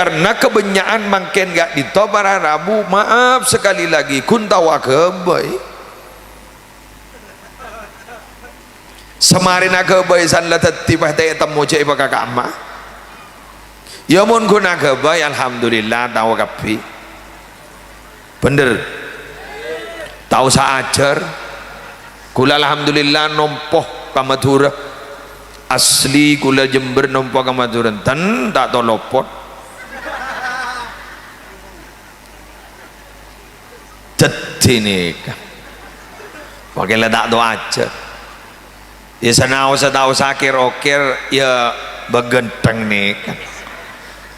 karena kebenyaan mangken gak dito para Rabu. Maaf sekali lagi kuntawa kebay semarin kebay san latati pahtay temu cek pakakama ya mun guna kebay alhamdulillah tahu kapi bener tahu saajar kula alhamdulillah nompoh kamadura asli kula Jember nompoh kamadura ten tak tolopot jadi nih pakai ledak doa aja ya sanau setau sakir okir ya begenteng nih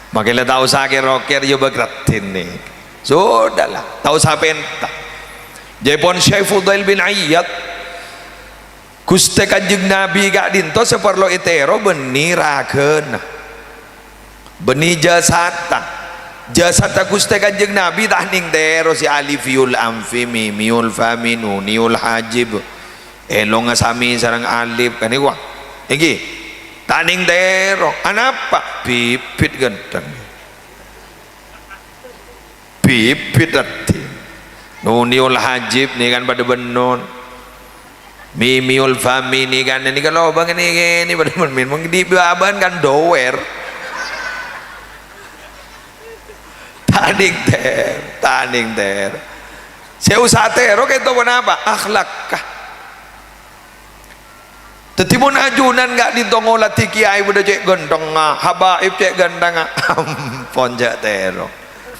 pakai ledak sakir okir ya begratin nih sudahlah tahu sapenta Jepon Syekh Fudail bin Ayyad Gusti Kanjeng Nabi gak dinto seperlo itero beni rakeun beni jasata jasata Gusti Kanjeng Nabi tahning tero si alifiul amfi mimiul fami nuniul hajib elong asami sarang alif kan iku iki tahning tero anapa pipit genteng pipit ati nuniul hajib nih kan pada benon mimiul fami nih kan ini kalau bang ini pada men di baban kan dower taning ter saya usah tero kayak itu kenapa akhlak kah tetimun ajunan gak ditongolati kiai udah cek gendong habaib cek gendang ampun jak tero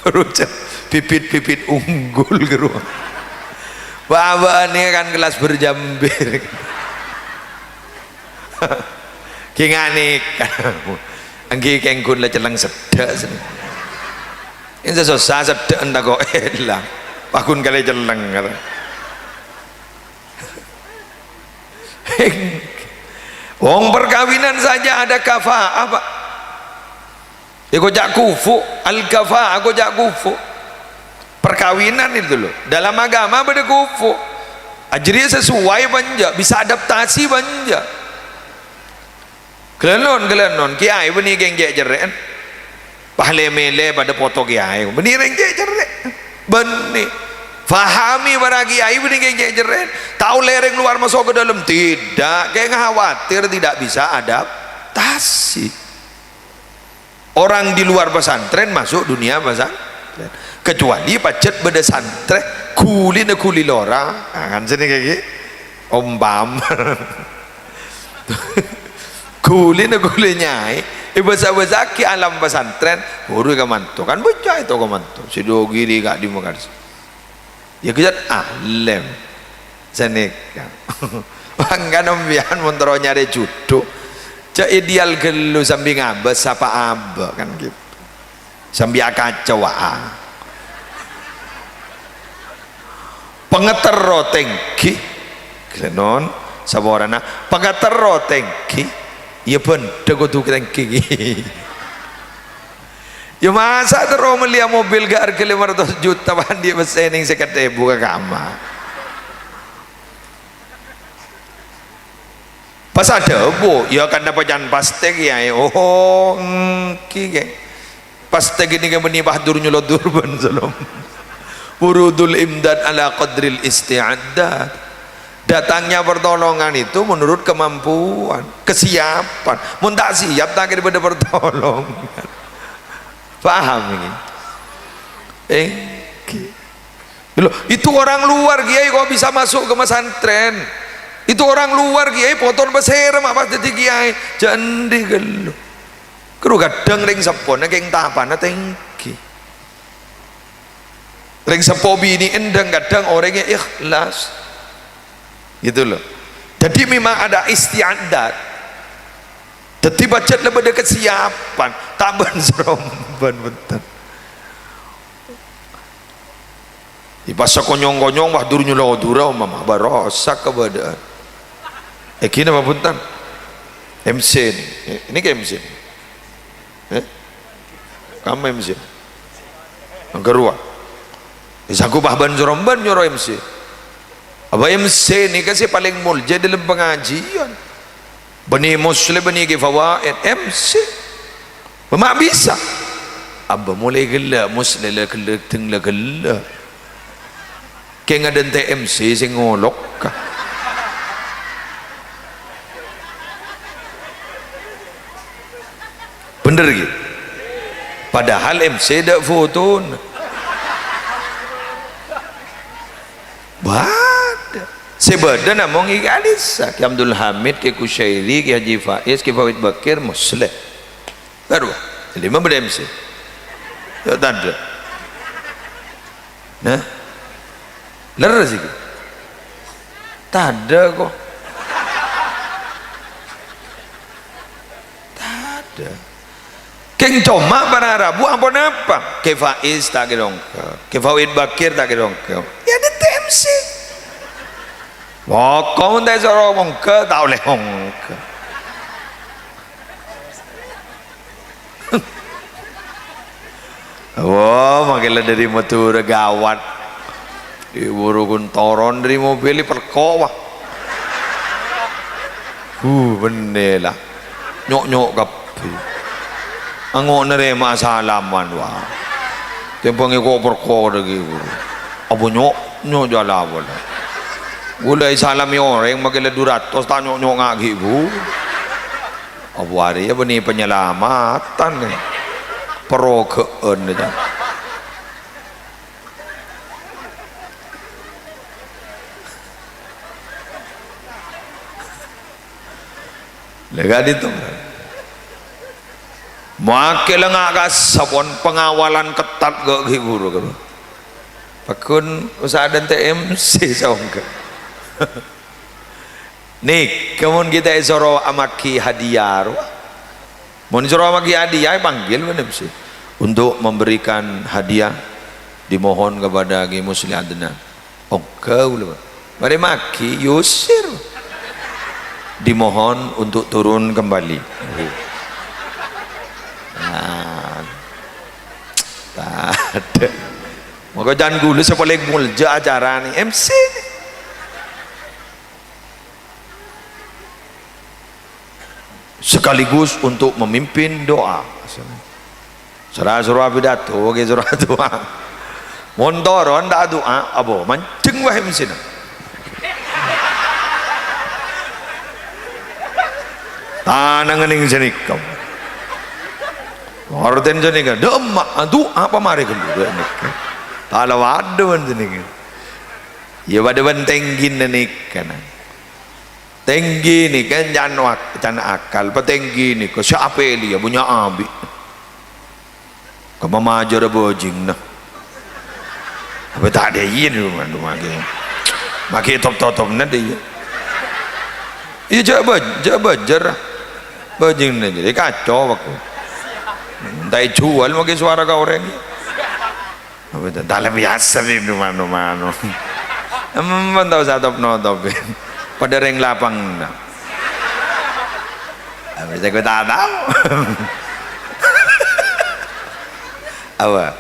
berucap pipit unggul geruang bawa ini kan kelas berjambir kinganik anggi kengkun lah celang sedak sini ini susah sedek entah kok elang pakun kali celeng wong perkawinan saja ada kafa'ah pak ya kok jak kufu al kafa'ah kok jak kufu perkawinan itu loh dalam agama pada kufu ajrinya sesuai banja bisa adaptasi banja kelenon kiai benih geng jek jeren pahle mele pada foto kiai benih rengje jeret benih fahami para kiai benih rengje jeret tahu lereng luar masuk ke dalam tidak kayak khawatir tidak bisa adaptasi orang di luar pesantren masuk dunia pesantren kecuali pacet beda santren kuli lora kan sini kayak gitu ombam kuli nyai bahasa-bahasa ki alam pesantren baru kemantu kan baca itu kemantu si dogiri gak di Mekarsy ya kejat alim senika bangga nombian montoro nyari jodoh cak ideal gelu sambil ngabes sapa abe kan gitu sambil kacau pengetero tengki klenon saborana pengetero tengki ya pun teguh tengki ya masa terus melihat mobil ke harga 500 juta pan dia mesening sekat buka kamar pas ada bu ya kan dapat jangan pastek ya oh kike pastek ini kan menibah dur nyolot durban salam urudul imdad ala qadril isti'adat datangnya pertolongan itu menurut kemampuan kesiapan mun tak siap tak daripada pertolongan paham ini itu orang luar kiai kok bisa masuk ke pesantren itu orang luar kiai potong beserem apa jadi kiai jandi gelo keru kadang ring sepon keng tapan tengki ring sepobi ini endang kadang orangnya ikhlas gitu loh jadi memang ada istiadat jadi bacet lebih ada kesiapan taban seromban bentar di pasal konyong-konyong wah durnya lo dura mama barosak keberadaan kini apa bentar MC ini ke MC kamu MC anggerua isaku bahban seromban nyoro MC apa MC ini kasih paling mulja dalam pengajian bani muslim bani fawaid MC memang bisa abah mulai gelak muslim lah gelak tenglah gelak kayak ada TMC sing ngolok kah bener gitu padahal MC dak foto bada sebada namong igalis ki Abdul Hamid ki Kusyairi ki Haji Faiz ki Fawid Bakir muslim baru lima ber MC ya tak ada nah leres sih tak ada kok tak ada keng coma para Rabu apa ke Faiz tak gedong ke Fawid Bakir tak gedong ya ada TMC kau tak suruh mongke tak boleh mongke wah makilah dari motor gawat diburukun toron dari mobil perkowah benelah nyok kapi angok nerima salaman wah tempangi ko perkow lagi apa nyok jala bola gulai salami orang makilah 200 tak nyok ngagi bu apa hari ya benih penyelamatan nih perokeun aja lega itu makai lengak kasapon pengawalan ketat ke guru ke pakun usaha dan TMC songke nih kemun kita isoro amaki hadiah mun isoro amaki hadiah panggil bener sih untuk memberikan hadiah dimohon kepada Ki Musli Adnan oke ulah mari maki yusir dimohon untuk turun kembali nah tak ada maka jangan gulu sepolek mulja acara nih MC nih. Sekaligus untuk memimpin doa surah pidato ke surah doa montoron dak doa abo mancing wah MC na tanang ning senikam orden senika demak doa apa mari kendure nik tala waduan senika ya waduan tenggin nik kana tinggi ni kan jangan akal petenggi ni ke siapa dia punya abi ke mamajar bojing nah apa tak ada ini rumah makin top nanti iya jabar bojing ni jadi kacau aku tak jual makin suara kau orang apa tak lebih biasa ni rumah tahu satu penotopin pada reng lapang nah bisa gue tak tahu apa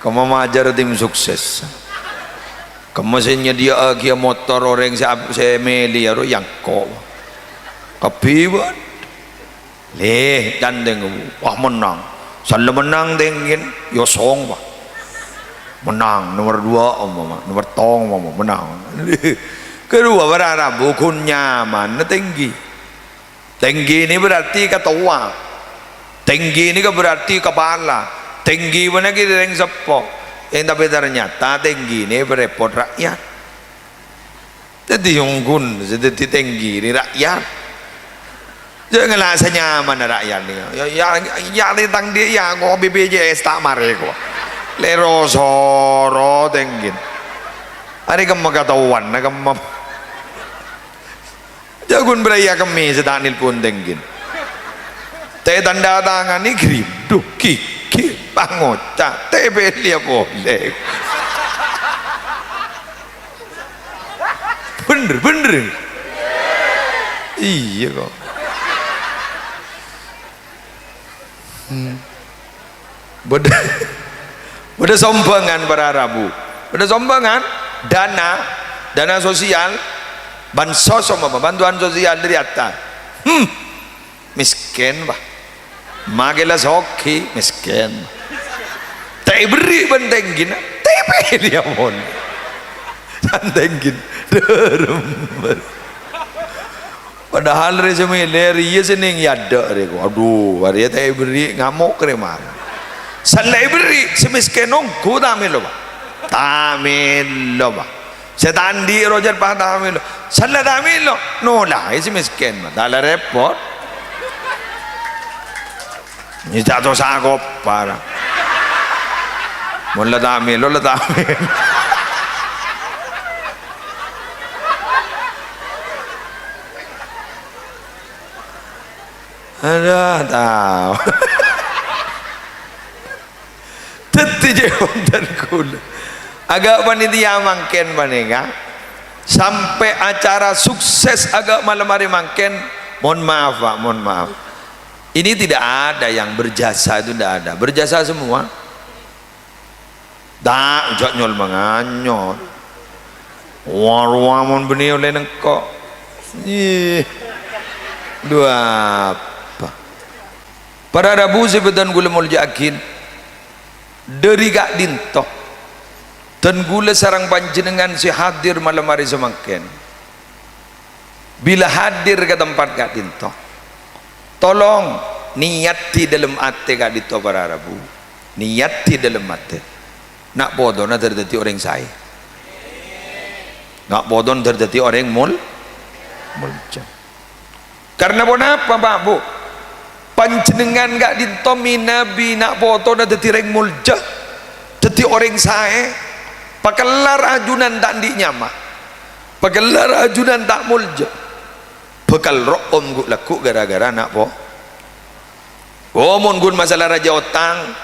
kamu majar tim sukses kamu senyedia dia motor orang saya meli yang kau kepibat leh dan dengan wah menang selalu menang dengan yosong wah menang nomor 2 nomor tong menang kedua berharap bukan nyaman tinggi ini berarti ketua tinggi ini berarti kepala tinggi mana kita yang sepok yang tapi ternyata tinggi ini berepot rakyat jadi unggun jadi tinggi ini rakyat janganlah senyaman rakyat ini ya tentang dia ya kok BPJS tak mari kok lero soro tenggin hari kamu ketahuan na kamu jagun beraya kami setanil pun tenggin teh tanda tangan ni grip duh kiki pangoca teh belia boleh bener iya kok Beda sombongan para Rabu, beda sombongan dana sosial, bansos sama bantuan sosial dari atas, miskin bah, Magelas hoki miskin. Tak beri bentengin, tapi dia pun bentengin derember. Padahal resume leri ya seneng yada reko. Aduh, hari tak beri ngamuk remar. Salai beri semiskin nongku tamil loba. Tamil loba. Setandi rojar pah tamil. Salai tamil lo. No lah, isi miskin mah. Dalam repot. Ni jatuh sagop parah. Mula tamil, lo tamil. Ada tahu. Teti jauh dan kula. Agak panitia mangken panenga. Sampai acara sukses agak malam hari mangken. Mohon maaf Pak, mohon maaf. Ini tidak ada yang berjasa, itu tidak ada. Berjasa semua. Tak ujak nyol manganyol. Warwamon benih oleh nengkok. Dua apa? Para Rabu sebetan gula mulja akin. Dari gak dinto dan gula sarang panjenengan si hadir malam hari semangken. Bila hadir ke tempat gak dinto, tolong niat di dalam hati gak dinto para Rabu. Niat di dalam hati. Nak bodoh nak terjadi orang saya. Nak bodoh terjadi orang mulja. Karena apa Pak Bu? Panjenengan gak ditomi nabi nak foto dan dadi reng mulja dadi orang sae pakelar ajunan tak di nyama pakelar ajunan tak mulja bekal rokom guk laku gara-gara nak po omon gun masalah raja otang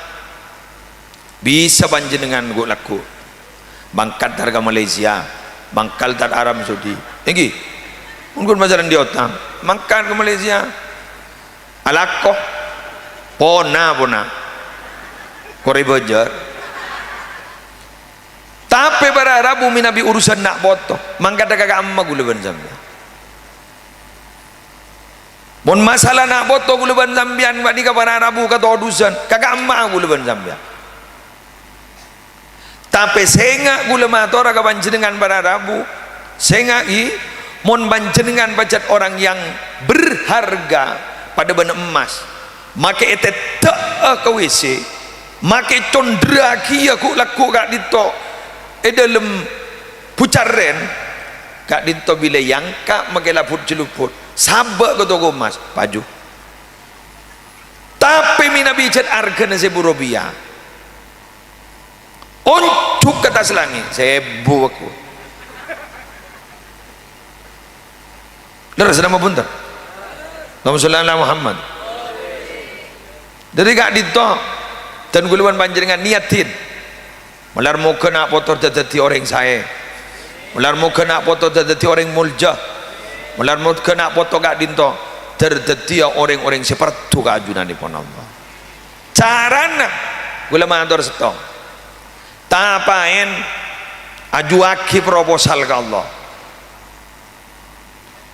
bisa panjenengan guk laku bangkat harga Malaysia bangkal tar Arab Saudi tinggi gun masalah di otang mangkat ke Malaysia alakoh pona kore bejar tapi para Rabu minabi urusan nak boto mangkat kagak amma gulaban Zambia mon masalah nak boto gulaban Zambian wadi ka para Rabu kata urusan kagak amma gulaban Zambia tapi senga gula matora ka panjenengan para Rabu senga i mon panjenengan bacat orang yang berharga pada benda emas make ete tak ke WC make condra kia ku laku kak dito dalam pucaren kak dito bila yangka make laput jeluput sabak ke toko emas baju tapi mina bicat argana sebu rupiah uncuk ke atas langit sebu aku leras nama buntar Allahumma Muhammad dari gak dito dan guluan panjenengan niatin melar muka nak foto dadi orang saya melar muka nak foto dadi orang mulja melar muka nak foto gak dito terdadi orang-orang seperti keajunan di pon Allah carana gula mandor setong tapain ajuaki proposal ke Allah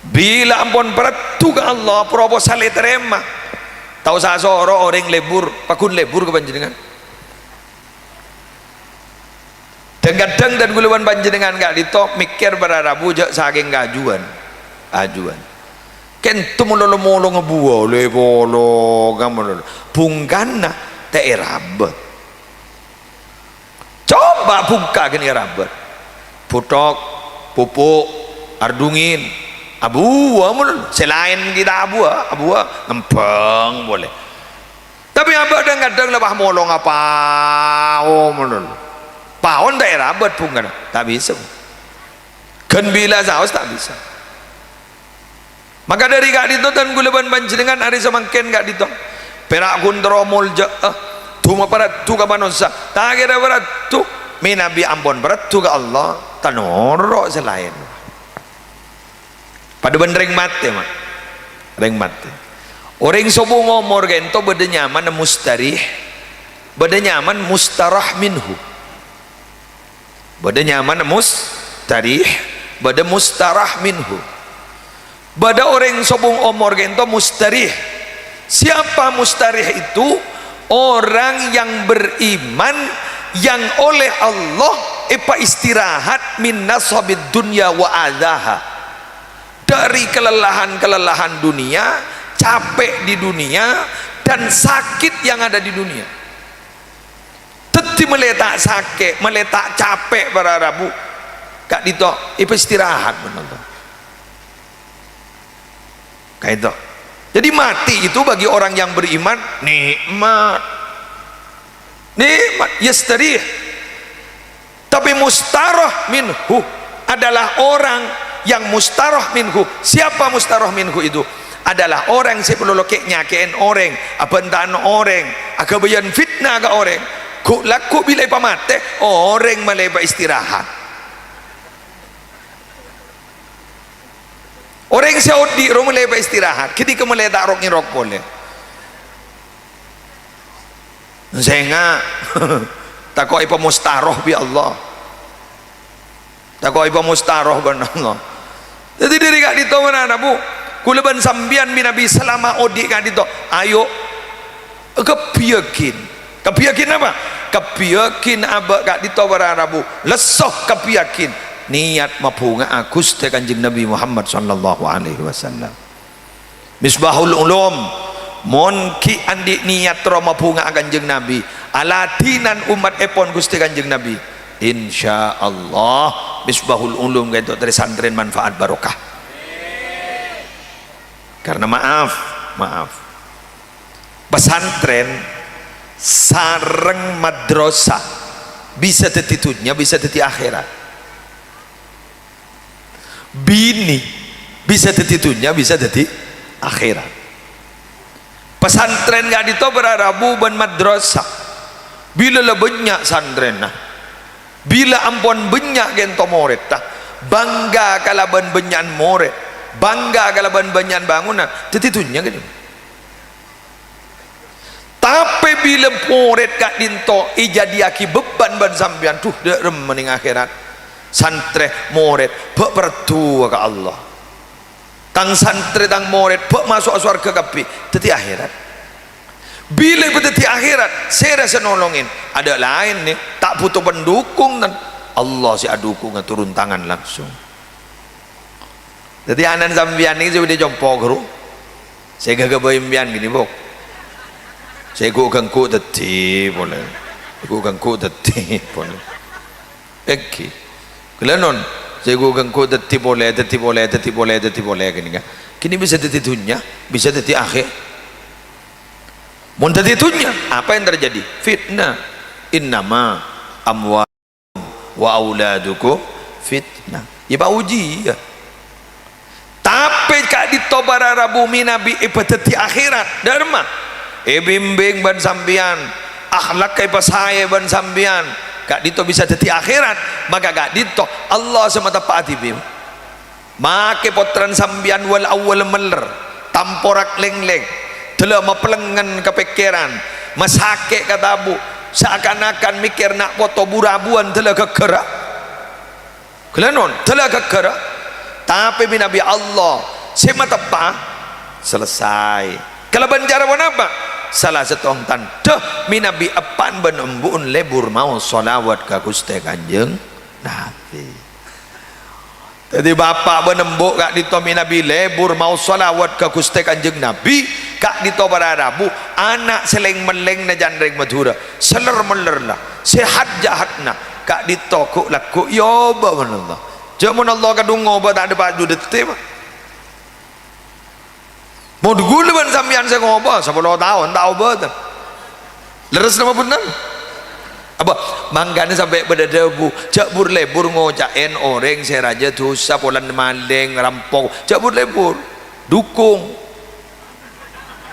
bila ampun peratu ke Allah proposal terima tahu saya soro orang lebur pakun lebur ke panjenengan dan kadang dan guluan panjenengan gak ditop mikir para Rabu jak saking ajuan kentu mulu ngebuah lebolo gamul bungkana te rabat coba buka gini rabat putok pupuk ardungin abu amul selain kita abu ngempeng boleh tapi apa kadang lebah molong apa mulun pahon daerah buat pungan tak bisa kan bila saus tak bisa maka dari gak dito dan gulaban panjenengan hari semangken gak dito perak kundro mulja tuma para tu ka manusia tak kira para tu minabi ampun para tu ka Allah tanoro selain pada bendering mati mak ring mati orang sobo ngomor gento beda nyaman mustarih beda nyaman mustarah minhu beda nyaman mustarih beda mustarah minhu beda orang sobong omor gento mustarih Siapa mustarih itu? Orang yang beriman yang oleh Allah istirahat min nasabid dunya wa adaha, dari kelelahan-kelelahan dunia, capek di dunia dan sakit yang ada di dunia. Teti meletak sakit, meletak capek para Rabu kak dito istirahat benar kayak itu. Jadi mati itu bagi orang yang beriman nikmat, nikmat yastarih. Tapi mustarah minhu adalah orang yang mustarah minhu. Siapa mustarah minhu itu? Adalah orang yang perlu lokek nyakein orang, abentan orang, akabayan fitnah ke orang. Ku laku bila pamate orang maleba istirahat. Orang Saudi ro maleba istirahat, ketika meletak rok ni rok boleh. Zenga takoi pemustaroh bi Allah, takoi pemustaroh ben Allah. Jadi diri kak dito mana bu kulaban sambian bi Nabi selama odi kak dito ayo kepiyakin apa kepiyakin aba kak dito para bu lesoh kepiyakin niat mapunga agus te Kanjeng Nabi Muhammad sallallahu alaihi wasallam. Misbahul ulum mon ki andi niat ro mapunga Kanjeng Nabi alatinan umat epon Gusti Kanjeng Nabi, insyaallah misbahul ulum gitu dari santren manfaat barokah. Karena maaf pesantren sareng madrasah bisa tetitunya bisa teti akhirat, bini bisa tetitunya bisa teti akhirat. Pesantren gak dito berarabu ban madrasah bila le banyak santren nah, bila ampun banyak gento moret tah bangga kalaban banyak moret, bangga kalaban banyak bangunan tetitunya gitu. Tapi bila moret kak dinto jadi aki beban ban sambian tuh derem mening akhirat santre moret bek pertua ke Allah tang santre tang moret bek masuk surga kapi teti akhirat. Bila berarti akhirat saya rasa nolongin ada lain nih tak butuh pendukung dan Allah si adukung turun tangan langsung. Jadi anan sambian ini sudah jompo guru saya gak bayimbian gini bok saya gua ganggu teti boleh gua ganggu teti boleh eki kelanon saya gua ganggu teti boleh gini kan kini bisa teti dunia bisa teti akhir. Mun tetitunya apa yang terjadi? Fitnah. Innama amwalukum wa auladukum fitnah. Ya pak uji ya. Tapi kak ditobara rabu minabi ipateti akhirat dharma. Bimbing ban sambian, akhlak kai pasaya ban sambian. Kak dito bisa teti akhirat, maka kak dito Allah semata paatibim. Make potran sambian wal awal meler, tamporak leng-leng. Telah mepelengan kepikiran masake katabu seakan-akan mikir nak foto burabuan telah kegerak kelanon telah kegerak tapi Nabi Allah sema tepa selesai kalau banjara apa salah setong tanda Nabi apan benembun lebur mau solawat ke Gusti Kanjeng Nabi. Jadi bapak benembuk kak dito Nabi lebur mau solawat ke Gusti Kanjeng Nabi kak dito berarabu anak seleng meleng na janreng madura seler meler lah sehat jahat na kak dito ku laku yoba menallah jamun Allah kadungo ba tak ada padu detik mau dugul ban sambian saya ngoba 10 tahun tak obat leres nama benar apa manggane sampai berdebu cak bur lebur ngocain orang saya raja dosa polan maling rampok cak bur lebur dukung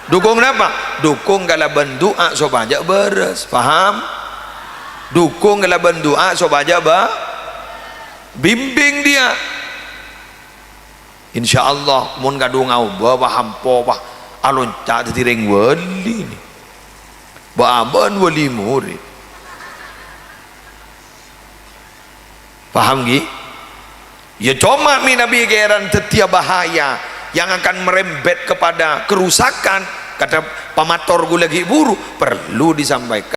kenapa? Dukung kalau bendua so banyak beres paham? Dukung kalau bendua so banyak bimbing dia insyaallah mun kadung au bawa hampo bah alun tak tiring wali ni baban wali murid paham gi ya cuma Nabi geran setiap bahaya yang akan merembet kepada kerusakan kata pamator gue lagi buru, perlu disampaikan.